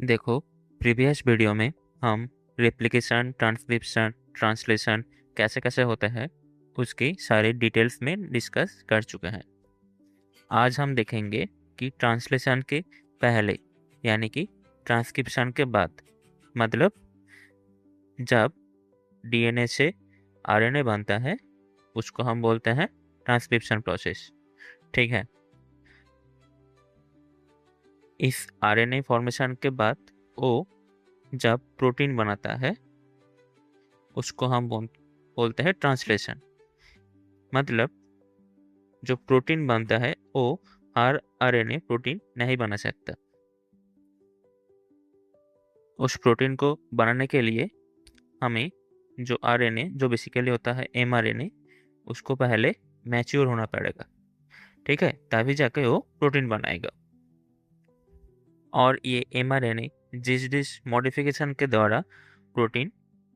देखो, previous video में हम रेप्लिकेशन, ट्रांसक्रिप्शन, ट्रांसलेशन कैसे कैसे होते हैं उसकी सारी डिटेल्स में डिस्कस कर चुके हैं। आज हम देखेंगे कि ट्रांसलेशन के पहले यानी कि ट्रांसक्रिप्शन के बाद, मतलब जब डीएनए से आरएनए बनता है उसको हम बोलते हैं ट्रांसक्रिप्शन प्रोसेस। ठीक है। इस आरएनए फॉर्मेशन के बाद वो जब प्रोटीन बनाता है उसको हम बोलते हैं ट्रांसलेशन। मतलब जो प्रोटीन बनता है वो हर आरएनए प्रोटीन नहीं बना सकता। उस प्रोटीन को बनाने के लिए हमें जो आरएनए, जो बेसिकली होता है एमआरएनए, उसको पहले मैच्योर होना पड़ेगा। ठीक है, तभी जाके वो प्रोटीन बनाएगा। और ये एमआरएनए जिस जिस मॉडिफिकेशन के द्वारा प्रोटीन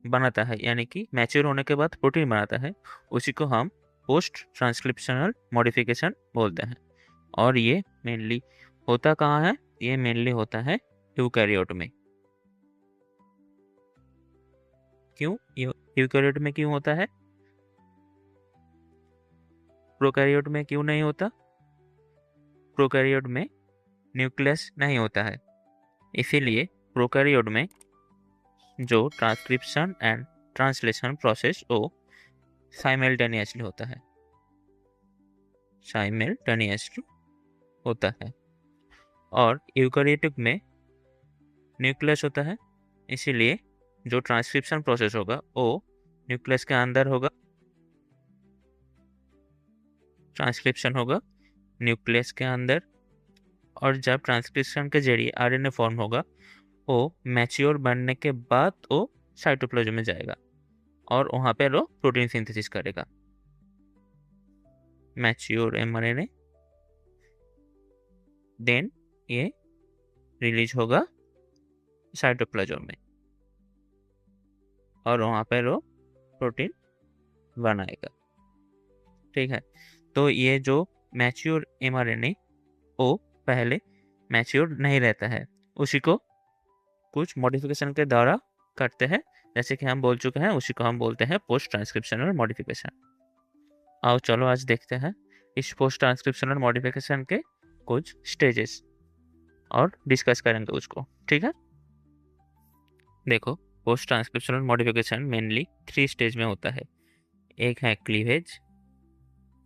बनाता है, यानी कि मैच्योर होने के बाद प्रोटीन बनाता है, उसी को हम पोस्ट ट्रांसक्रिप्शनल मॉडिफिकेशन बोलते हैं। और ये मेनली होता कहाँ है? ये मेनली होता है यूकैरियोट में। क्यों यूकैरियोट में क्यों होता है? प्रोकैरियोट में क्यों नहीं होता? प्रोकैरियोट में न्यूक्लियस नहीं होता है, इसीलिए प्रोकैरियोट में जो ट्रांसक्रिप्शन एंड ट्रांसलेशन प्रोसेस वो साइमल्टेनियसली होता है। साइमल्टेनियसली होता है। और यूकैरियोटिक में न्यूक्लियस होता है, इसीलिए जो ट्रांसक्रिप्शन प्रोसेस होगा वो न्यूक्लियस के अंदर होगा। ट्रांसक्रिप्शन होगा न्यूक्लियस के अंदर। और जब ट्रांसक्रिप्शन के जरिए आरएनए फॉर्म होगा वो मैच्योर बनने के बाद वो साइटोप्लाज्म में जाएगा और वहाँ पे वो प्रोटीन सिंथेसिस करेगा। मैच्योर एमआरएनए देन ये रिलीज होगा साइटोप्लाज्म में और वहाँ पे वो प्रोटीन बनाएगा। ठीक है। तो ये जो मैच्योर एमआरएनए वो पहले मैच्योर नहीं रहता है, उसी को कुछ मॉडिफिकेशन के द्वारा करते हैं। जैसे कि हम बोल चुके हैं, उसी को हम बोलते हैं पोस्ट ट्रांसक्रिप्शनल मॉडिफिकेशन। आओ चलो आज देखते हैं इस पोस्ट ट्रांसक्रिप्शनल मॉडिफिकेशन के कुछ स्टेजेस और डिस्कस करेंगे उसको। ठीक है। देखो, post transcriptional modification mainly 3 stage में होता है। एक है क्लीवेज,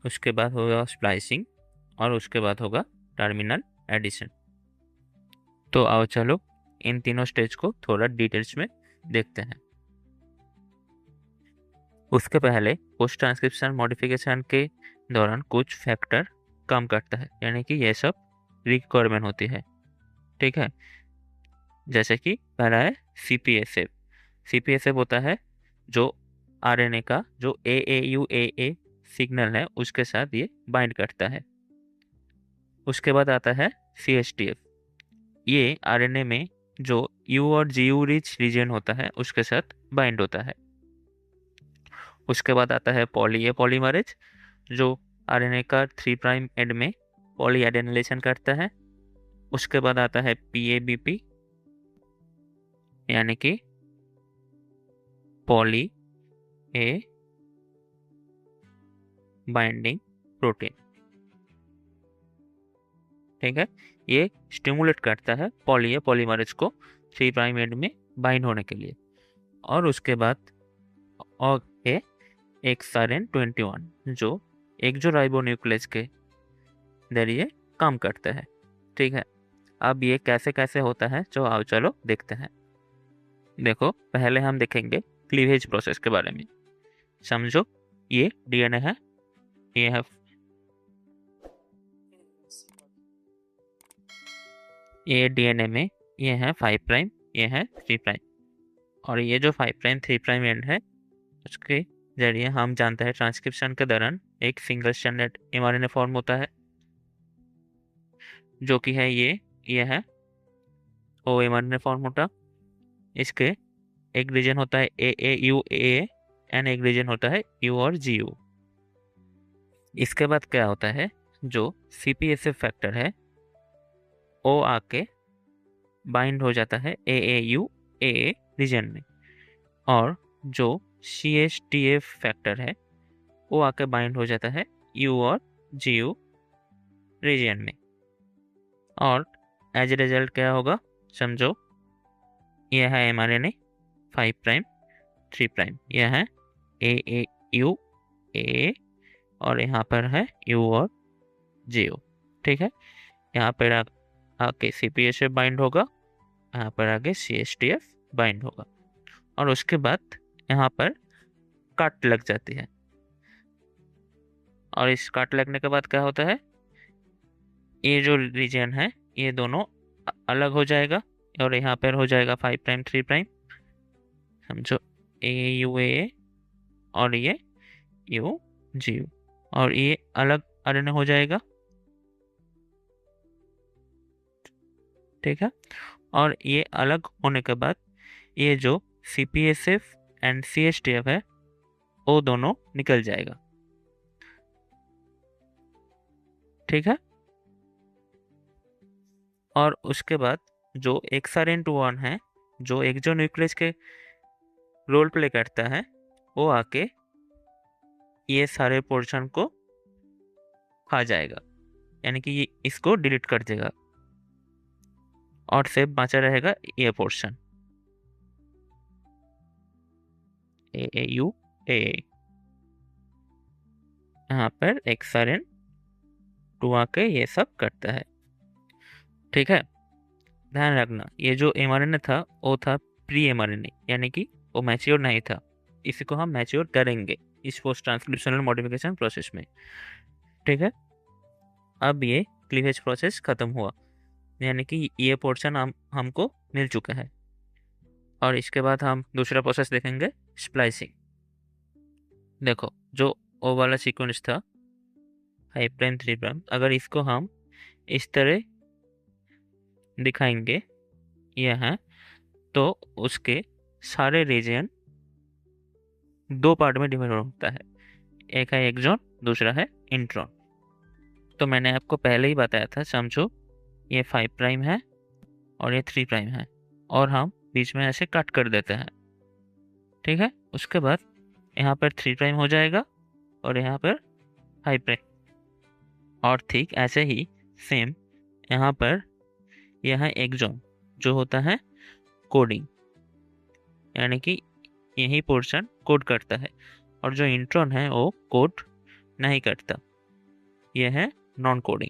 उसके बाद होगा स्प्लाइसिंग और उसके बाद होगा टर्मिनल एडिशन। तो आओ चलो इन तीनों स्टेज को थोड़ा डिटेल्स में देखते हैं। उसके पहले पोस्ट ट्रांसक्रिप्शन मॉडिफिकेशन के दौरान कुछ फैक्टर काम करता है, यानी कि ये सब रिक्वायरमेंट होती है। ठीक है। जैसे कि पहला है सीपीएसएफ। सीपीएसएफ होता है जो आरएनए का जो AAUAA सिग्नल है उसके साथ ये बाइंड करता है। उसके बाद आता है CSTF। ये आरएनए में जो यू और जीयू रिच रीजन होता है उसके साथ बाइंड होता है। उसके बाद आता है पॉली ए पॉलीमरेज, जो आरएनए का 3 प्राइम एंड में पॉली एडेनिलेशन करता है। उसके बाद आता है PABP, यानी कि पॉली ए बाइंडिंग प्रोटीन। ठीक है। ये स्टिमुलेट करता है पॉली ए पॉलीमरेज को 3 प्राइम एंड में बाइंड होने के लिए। और उसके बाद और एक सारेन 21 जो एक्सो राइबोन्यूक्लियस के जरिए काम करता है। ठीक है। अब ये कैसे कैसे होता है जो आओ चलो देखते हैं। देखो, पहले हम देखेंगे क्लीवेज प्रोसेस के बारे में। समझो, ये डीएनए है, ये है ये डीएनए में ये है 5 प्राइम, ये है 3 प्राइम। और ये जो 5 प्राइम 3 प्राइम एंड है उसके जरिए हम जानते हैं ट्रांसक्रिप्शन के दौरान एक सिंगल स्ट्रैंडेड एमआरएनए फॉर्म होता है, जो कि है ये है ओ एमआरएनए फॉर्म होता। इसके एक रीजन होता है AAUAA एंड एक रीजन होता है U और GU। इसके बाद क्या होता है, जो CPSF फैक्टर है वो आके बाइंड हो जाता है AAU AA रीजन में, और जो CH-TF फैक्टर है वो आके बाइंड हो जाता है U और GU रीजन में। और एज ए रिजल्ट क्या होगा, समझो यह है mRNA 5 प्राइम 3 प्राइम, यह है AAU AA, और यहाँ पर है U और GU। ठीक है, यहाँ पर आके CPA से बाइंड होगा, यहाँ पर आगे CH-TF बाइंड होगा, और उसके बाद यहाँ पर कट लग जाती है। और इस कट लगने के बाद क्या होता है, ये जो रीजन है ये दोनों अलग हो जाएगा, और यहाँ पर हो जाएगा 5 प्राइम 3 प्राइम, समझो AAU AA, और ये U GU, और ये अलग RNA हो जाएगा। ठीक है, और ये अलग होने के बाद ये जो CPSF एंड CH-TF है वो दोनों निकल जाएगा। ठीक है, और उसके बाद जो XRN2 है, जो एक्सोन्यूक्लियस के रोल प्ले करता है, वो आके ये सारे पोर्शन को खा जाएगा, यानी कि ये इसको डिलीट कर देगा, और सिर्फ बचा रहेगा ये पोर्शन AAU AA। यहाँ पर XRN2 आके ये सब करता है। ठीक है, ध्यान रखना ये जो mRNA था वो था प्री mRNA, यानी कि वो मैच्योर नहीं था, इसी को हम मैच्योर करेंगे इस पोस्ट ट्रांसक्रिप्शनल मॉडिफिकेशन प्रोसेस में। ठीक है, अब ये क्लीवेज प्रोसेस खत्म हुआ, यानी कि ये पोर्शन हमको मिल चुका है, और इसके बाद हम दूसरा प्रोसेस देखेंगे, स्प्लाइसिंग। देखो जो ओ वाला सीक्वेंस था 5 प्राइम 3 प्राइम, अगर इसको हम इस तरह दिखाएंगे यह है, तो उसके सारे रीजन दो पार्ट में डिवाइड होता है, एक है एक्सॉन, दूसरा है इंट्रॉन। तो मैंने आपको पहले ही बताया था, समझो ये 5 प्राइम है और ये 3 प्राइम है, और हम बीच में ऐसे कट कर देते हैं। ठीक है, उसके बाद यहाँ पर 3 प्राइम हो जाएगा और यहाँ पर 5 प्राइम, और ठीक ऐसे ही सेम यहाँ पर यह है एक्सॉन जो होता है कोडिंग, यानी कि यही पोर्शन कोड करता है, और जो इंट्रॉन है वो कोड नहीं करता, यह है नॉन कोडिंग।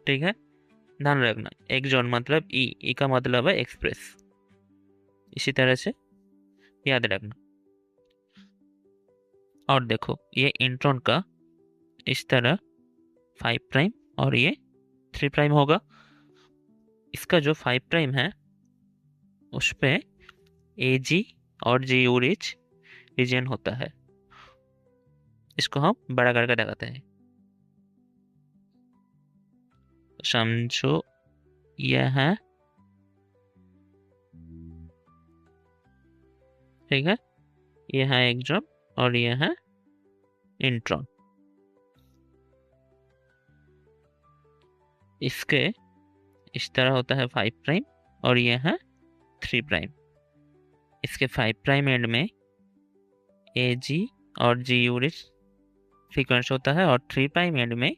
ठीक है, ध्यान रखना एक्सॉन मतलब ई का मतलब है एक्सप्रेस, इसी तरह से याद रखना। और देखो ये इंट्रॉन का इस तरह 5 प्राइम और ये 3 प्राइम होगा, इसका जो 5 प्राइम है उस पे AG और GU रिच रीजन होता है, इसको हम बड़ा करके दिखाते हैं। समझो यह है, ठीक है, यह है एक्सॉन और यह है इंट्रॉन। इसके इस तरह होता है 5 प्राइम और यह है 3 प्राइम, इसके 5 प्राइम एंड में AG और GU रिच सीक्वेंस होता है, और 3 प्राइम एंड में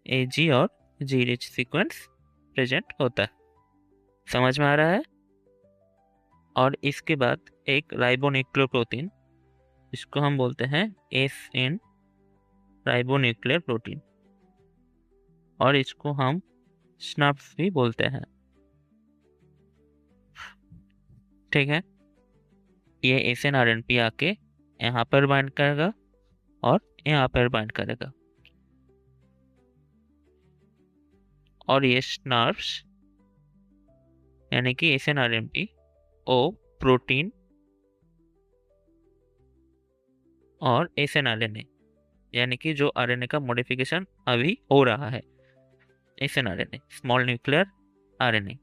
AG और G रिच सीक्वेंस प्रेजेंट होता है। समझ में आ रहा है? और इसके बाद एक राइबोन्यूक्लियोप्रोटीन, इसको हम बोलते हैं SN राइबोन्यूक्लियर प्रोटीन, और इसको हम स्नप्स भी बोलते हैं। ठीक है, ये SNRNP आके यहाँ पर बाइंड करेगा और यहाँ पर बाइंड करेगा, और ये स्नर्व्स यानी कि SNRNP ओ प्रोटीन और SNRNA यानी कि जो RNA का मॉडिफिकेशन अभी हो रहा है, SNRNA स्मॉल न्यूक्लियर RNA,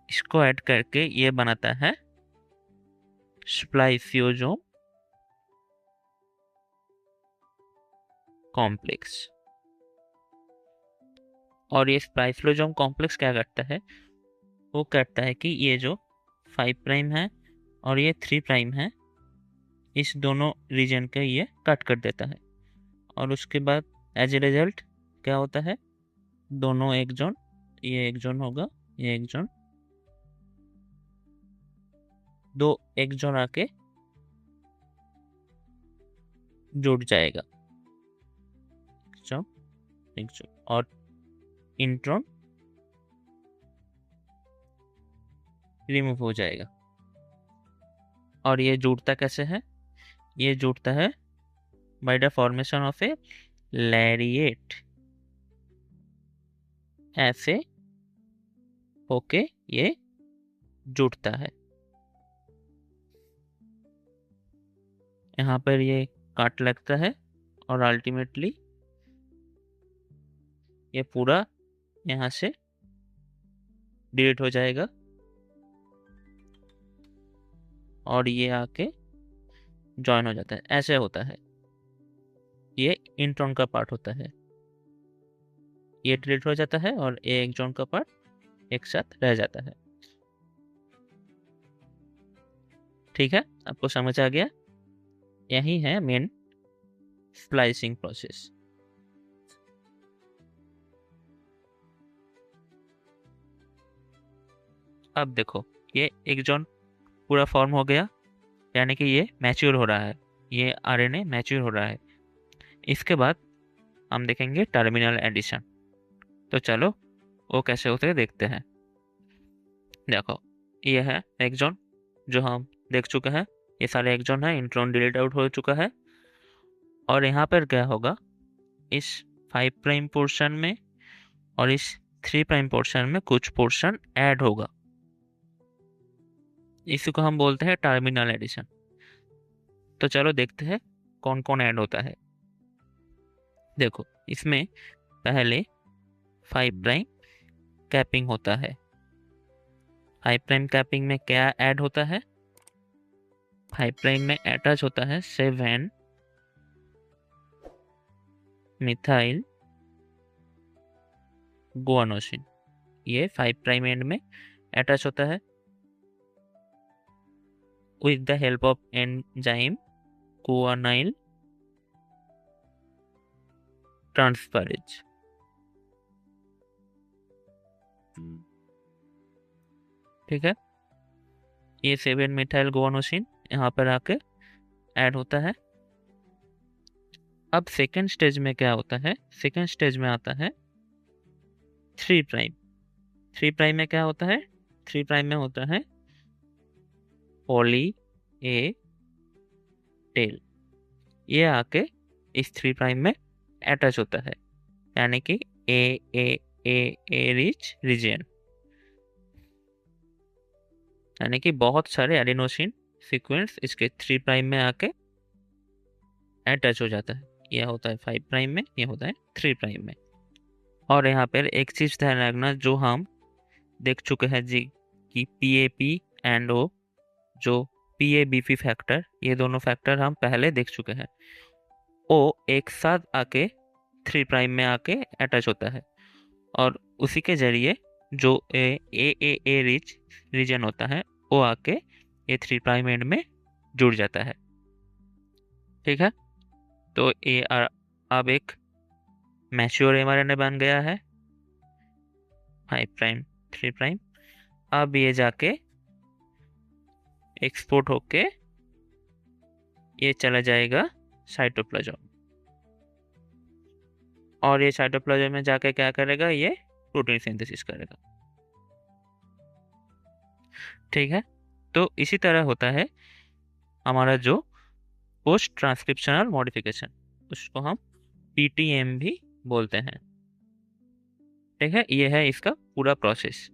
इसको ऐड करके ये बनाता है स्प्लाइसियोसोम कॉम्प्लेक्स। और ये स्प्लाइसोसोम कॉम्प्लेक्स क्या करता है, वो कहता है कि ये जो 5 प्राइम है और ये 3 प्राइम है, इस दोनों रीजन का ये कट कर देता है। और उसके बाद एज ए रिजल्ट क्या होता है, दोनों एक जोन, ये एक जोन होगा, ये एक जोन, दो एक जोन आके जुड़ जाएगा, और इंट्रॉन रिमूव हो जाएगा। और ये जुड़ता कैसे है, ये जुड़ता है बाय द फॉर्मेशन ऑफ ए लैरिएट, ऐसे होके ये जुड़ता है। यहाँ पर ये काट लगता है और अल्टीमेटली ये पूरा यहाँ से डिलीट हो जाएगा और ये आके जॉइन हो जाता है, ऐसे होता है। ये इंट्रॉन का पार्ट होता है, ये डिलीट हो जाता है और ये एक जोन का पार्ट एक साथ रह जाता है। ठीक है, आपको समझ आ गया? यही है मेन स्प्लाइसिंग प्रोसेस। अब देखो, ये एक जोन पूरा फॉर्म हो गया, यानी कि ये मैच्योर हो रहा है, ये आरएनए मैच्योर हो रहा है। इसके बाद हम देखेंगे टर्मिनल एडिशन। तो चलो वो कैसे होते हैं देखते हैं। देखो, ये है एक जोन जो हम देख चुके हैं, ये सारे एक जोन है, इंट्रॉन डिलीट आउट हो चुका है। और यहाँ पर क्या होगा, इस 5 प्राइम पोर्शन में और इस 3 प्राइम पोर्शन में कुछ पोर्शन ऐड होगा, इसी को हम बोलते हैं टर्मिनल एडिशन। तो चलो देखते हैं कौन कौन ऐड होता है। देखो, इसमें पहले 5 प्राइम कैपिंग होता है। 5 प्राइम कैपिंग में क्या ऐड होता है, 5 प्राइम में अटैच होता है 7 मिथाइल गुआनोसिन। ये 5 प्राइम एंड में अटैच होता है with the help of enzyme guanyl transferase। ठीक है, ये 7 मिथाइल गुआनोसिन यहाँ पर आके ऐड होता है। अब सेकेंड स्टेज में क्या होता है, सेकेंड स्टेज में आता है 3 प्राइम। 3 प्राइम में क्या होता है, 3 प्राइम में होता है पॉली ए टेल, ये आके इस 3 प्राइम में अटैच होता है, यानी कि ए रिच रीजन, यानी कि बहुत सारे एडिनोसिन सीक्वेंस इसके 3 प्राइम में आके अटैच हो जाता है। यह होता है 5 प्राइम में, यह होता है 3 प्राइम में। और यहाँ पर एक चीज ध्यान रखना, जो हम देख चुके हैं जी कि PAP एंड O, जो PABP फैक्टर, ये दोनों फैक्टर हम पहले देख चुके हैं। O एक साथ आके 3 प्राइम में आके अटैच होता है और उसी के जरिए जो ए रिच रीजन होता है वो आके ये 3 प्राइम एंड में जुड़ जाता है। ठीक है, तो ये अब एक मैच्योर mRNA बन गया है 5 प्राइम 3 प्राइम। अब ये जाके एक्सपोर्ट होके ये चला जाएगा साइटोप्लाज्म, और ये साइटोप्लाज्म में जाके क्या करेगा, ये प्रोटीन सिंथेसिस करेगा। ठीक है, तो इसी तरह होता है हमारा जो पोस्ट ट्रांसक्रिप्शनल मॉडिफिकेशन, उसको हम PTM भी बोलते हैं। ठीक है, ये है इसका पूरा प्रोसेस।